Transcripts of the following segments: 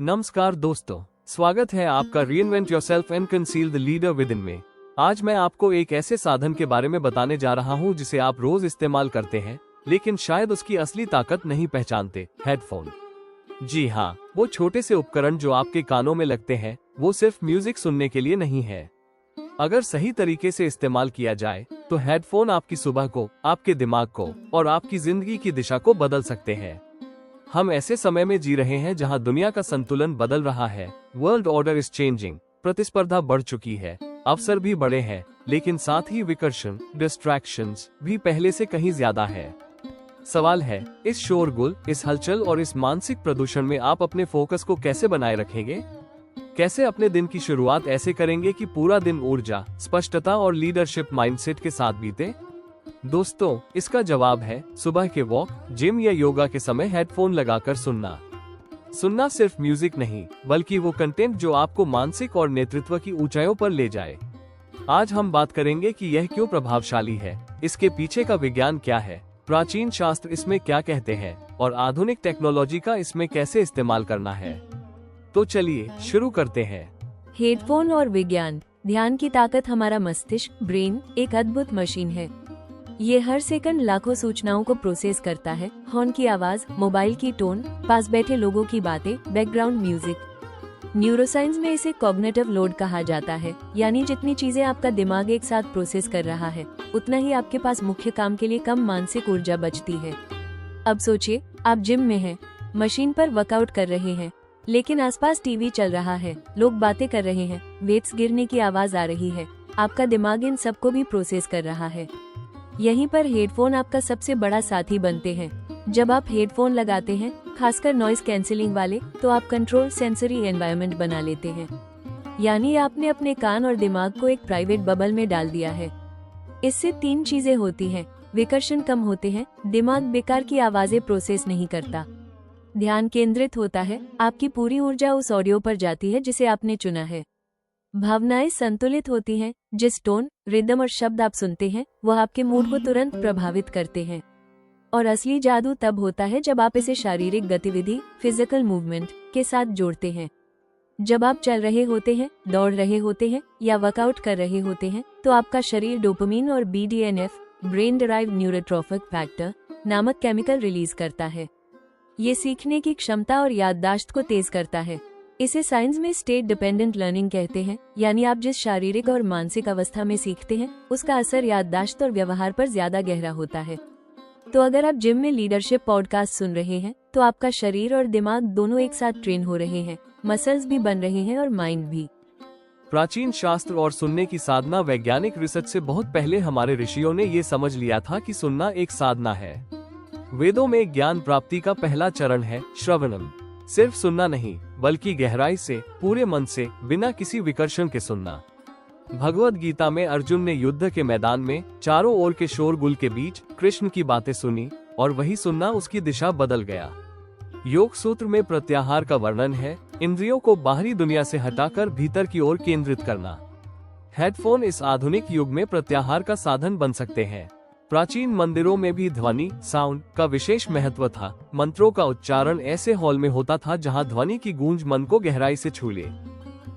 नमस्कार दोस्तों, स्वागत है आपका reinvent yourself and conceal the leader with in में। आज मैं आपको एक ऐसे साधन के बारे में बताने जा रहा हूं जिसे आप रोज इस्तेमाल करते हैं, लेकिन शायद उसकी असली ताकत नहीं पहचानते। हेडफोन। जी हाँ, वो छोटे से उपकरण जो आपके कानों में लगते हैं, वो सिर्फ म्यूजिक सुनने के लिए नहीं है। अगर सही तरीके से इस्तेमाल किया जाए तो हेडफोन आपकी सुबह को, आपके दिमाग को और आपकी जिंदगी की दिशा को बदल सकते हैं। हम ऐसे समय में जी रहे हैं जहां दुनिया का संतुलन बदल रहा है। World order is changing. प्रतिस्पर्धा बढ़ चुकी है, अवसर भी बड़े हैं, लेकिन साथ ही विकर्षण, डिस्ट्रैक्शंस भी पहले से कहीं ज्यादा है। सवाल है, इस शोरगुल, इस हलचल और इस मानसिक प्रदूषण में आप अपने फोकस को कैसे बनाए रखेंगे? कैसे अपने दिन की शुरुआत ऐसे करेंगे कि पूरा दिन ऊर्जा, स्पष्टता और लीडरशिप माइंडसेट के साथ बीते? दोस्तों, इसका जवाब है सुबह के वॉक, जिम या योगा के समय हेडफोन लगाकर सुनना। सुनना सिर्फ म्यूजिक नहीं, बल्कि वो कंटेंट जो आपको मानसिक और नेतृत्व की ऊंचाइयों पर ले जाए। आज हम बात करेंगे कि यह क्यों प्रभावशाली है, इसके पीछे का विज्ञान क्या है, प्राचीन शास्त्र इसमें क्या कहते हैं और आधुनिक टेक्नोलॉजी का इसमें कैसे इस्तेमाल करना है। तो चलिए शुरू करते हैं। हेडफोन और विज्ञान। ध्यान की ताकत। हमारा मस्तिष्क, ब्रेन, एक अद्भुत मशीन है। ये हर सेकंड लाखों सूचनाओं को प्रोसेस करता है। हॉर्न की आवाज, मोबाइल की टोन, पास बैठे लोगों की बातें, बैकग्राउंड म्यूजिक। न्यूरोसाइंस में इसे कॉग्निटिव लोड कहा जाता है, यानी जितनी चीजें आपका दिमाग एक साथ प्रोसेस कर रहा है, उतना ही आपके पास मुख्य काम के लिए कम मानसिक ऊर्जा बचती है। अब सोचिए, आप जिम में हैं, मशीन पर वर्कआउट कर रहे हैं, लेकिन आसपास टीवी चल रहा है, लोग बातें कर रहे हैं, वेट्स गिरने की आवाज आ रही है। आपका दिमाग इन सबको भी प्रोसेस कर रहा है। यहीं पर हेडफोन आपका सबसे बड़ा साथी बनते हैं। जब आप हेडफोन लगाते हैं, खासकर नॉइज कैंसिलिंग वाले, तो आप कंट्रोल सेंसरी एनवायरनमेंट बना लेते हैं। यानी आपने अपने कान और दिमाग को एक प्राइवेट बबल में डाल दिया है। इससे तीन चीजें होती हैं। विकर्षण कम होते हैं, दिमाग बेकार की आवाजें प्रोसेस नहीं करता, ध्यान केंद्रित होता है, आपकी पूरी ऊर्जा उस ऑडियो पर जाती है जिसे आपने चुना है। भावनाएं संतुलित होती हैं, जिस टोन, रिदम और शब्द आप सुनते हैं, वह आपके मूड को तुरंत प्रभावित करते हैं। और असली जादू तब होता है जब आप इसे शारीरिक गतिविधि, फिजिकल मूवमेंट के साथ जोड़ते हैं। जब आप चल रहे होते हैं, दौड़ रहे होते हैं या वर्कआउट कर रहे होते हैं, तो आपका शरीर डोपामिन और BDNF, brain derived neurotrophic factor नामक केमिकल रिलीज करता है। ये सीखने की क्षमता और याददाश्त को तेज करता है। इसे साइंस में स्टेट डिपेंडेंट लर्निंग कहते हैं, यानी आप जिस शारीरिक और मानसिक अवस्था में सीखते हैं, उसका असर याददाश्त और व्यवहार पर ज्यादा गहरा होता है। तो अगर आप जिम में लीडरशिप पॉडकास्ट सुन रहे हैं, तो आपका शरीर और दिमाग दोनों एक साथ ट्रेन हो रहे हैं, मसल्स भी बन रहे हैं और माइंड भी। प्राचीन शास्त्र और सुनने की साधना। वैज्ञानिक रिसर्च से बहुत पहले हमारे ऋषियों ने ये समझ लिया था कि सुनना एक साधना है। वेदों में ज्ञान प्राप्ति का पहला चरण है श्रवणम। सिर्फ सुनना नहीं, बल्कि गहराई से, पूरे मन से, बिना किसी विकर्षण के सुनना। भगवद गीता में अर्जुन ने युद्ध के मैदान में चारों ओर के शोरगुल के बीच कृष्ण की बातें सुनी और वही सुनना उसकी दिशा बदल गया। योग सूत्र में प्रत्याहार का वर्णन है, इंद्रियों को बाहरी दुनिया से हटाकर भीतर की ओर केंद्रित करना। हेडफोन इस आधुनिक युग में प्रत्याहार का साधन बन सकते हैं। प्राचीन मंदिरों में भी ध्वनि, साउंड का विशेष महत्व था। मंत्रों का उच्चारण ऐसे हॉल में होता था जहां ध्वनि की गूंज मन को गहराई से छू ले।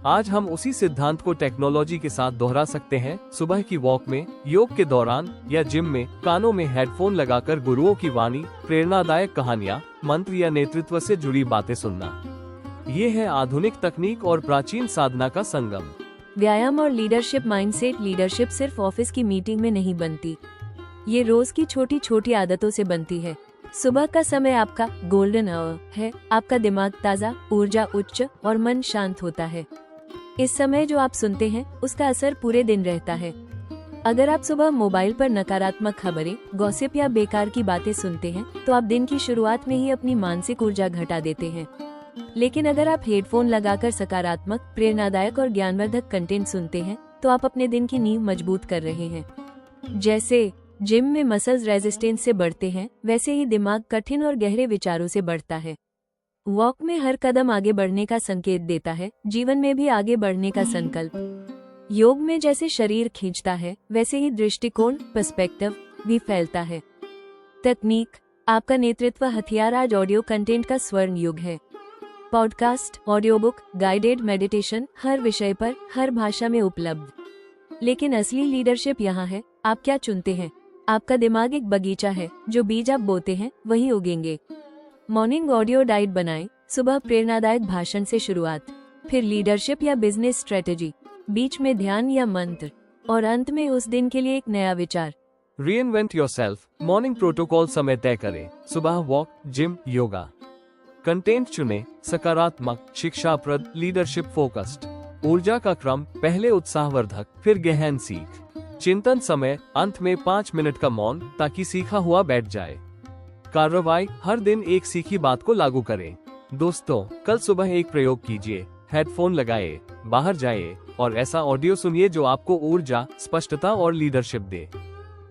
आज हम उसी सिद्धांत को टेक्नोलॉजी के साथ दोहरा सकते हैं। सुबह की वॉक में, योग के दौरान या जिम में कानों में हेडफोन लगाकर गुरुओं की वाणी, प्रेरणादायक कहानियां, मंत्र या नेतृत्व से जुड़ी बातें सुनना। ये है आधुनिक तकनीक और प्राचीन साधना का संगम। व्यायाम और लीडरशिप माइंडसेट। लीडरशिप सिर्फ ऑफिस की मीटिंग में नहीं बनती, ये रोज की छोटी छोटी आदतों से बनती है। सुबह का समय आपका गोल्डन आवर है। आपका दिमाग ताजा, ऊर्जा उच्च और मन शांत होता है। इस समय जो आप सुनते हैं, उसका असर पूरे दिन रहता है। अगर आप सुबह मोबाइल पर नकारात्मक खबरें, गॉसिप या बेकार की बातें सुनते हैं, तो आप दिन की शुरुआत में ही अपनी मानसिक ऊर्जा घटा देते हैं। लेकिन अगर आप हेडफोन लगाकर सकारात्मक, प्रेरणादायक और ज्ञानवर्धक कंटेंट सुनते हैं, तो आप अपने दिन की नींव मजबूत कर रहे हैं। जैसे जिम में मसल्स रेजिस्टेंस से बढ़ते हैं, वैसे ही दिमाग कठिन और गहरे विचारों से बढ़ता है। वॉक में हर कदम आगे बढ़ने का संकेत देता है, जीवन में भी आगे बढ़ने का संकल्प। योग में जैसे शरीर खींचता है, वैसे ही दृष्टिकोण, पर्सपेक्टिव भी फैलता है। तकनीक। आपका नेतृत्व हथियार आज ऑडियो कंटेंट का स्वर्ण युग है। Podcast, audio book, guided meditation, हर विषय पर, हर भाषा में उपलब्ध। लेकिन असली लीडरशिप यहाँ है, आप क्या चुनते हैं। आपका दिमाग एक बगीचा है, जो बीज आप बोते हैं वही उगेंगे। मॉर्निंग ऑडियो डाइट बनाएं, सुबह प्रेरणादायक भाषण से शुरुआत, फिर लीडरशिप या बिजनेस स्ट्रेटेजी, बीच में ध्यान या मंत्र, और अंत में उस दिन के लिए एक नया विचार। रीइन्वेंट योरसेल्फ मॉर्निंग प्रोटोकॉल समय तय करें, सुबह वॉक, जिम, योगा। कंटेंट चुनें, सकारात्मक, शिक्षाप्रद, लीडरशिप फोकस्ड। ऊर्जा का क्रम, पहले उत्साहवर्धक, फिर गहन सीख। चिंतन समय, अंत में 5 मिनट का मौन, ताकि सीखा हुआ बैठ जाए। कार्रवाई, हर दिन एक सीखी बात को लागू करें। दोस्तों, कल सुबह एक प्रयोग कीजिए, हेडफोन लगाए, बाहर जाइए और ऐसा ऑडियो सुनिए जो आपको ऊर्जा, स्पष्टता और लीडरशिप दे।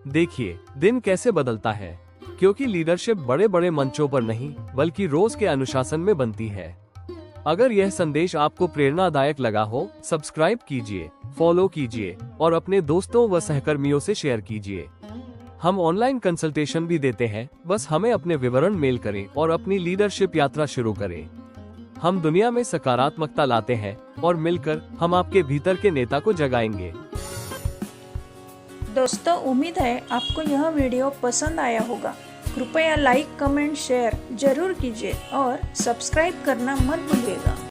देखिए दिन कैसे बदलता है, क्योंकि लीडरशिप बड़े बड़े मंचों पर नहीं बल्कि रोज के अनुशासन में बनती है। अगर यह संदेश आपको प्रेरणादायक लगा हो, सब्सक्राइब कीजिए, फॉलो कीजिए और अपने दोस्तों व सहकर्मियों से शेयर कीजिए। हम ऑनलाइन कंसल्टेशन भी देते हैं, बस हमें अपने विवरण मेल करें और अपनी लीडरशिप यात्रा शुरू करें। हम दुनिया में सकारात्मकता लाते हैं और मिलकर हम आपके भीतर के नेता को जगाएंगे। दोस्तों, उम्मीद है आपको यह वीडियो पसंद आया होगा। कृपया लाइक, कमेंट, शेयर जरूर कीजिए और सब्सक्राइब करना मत भूलिएगा।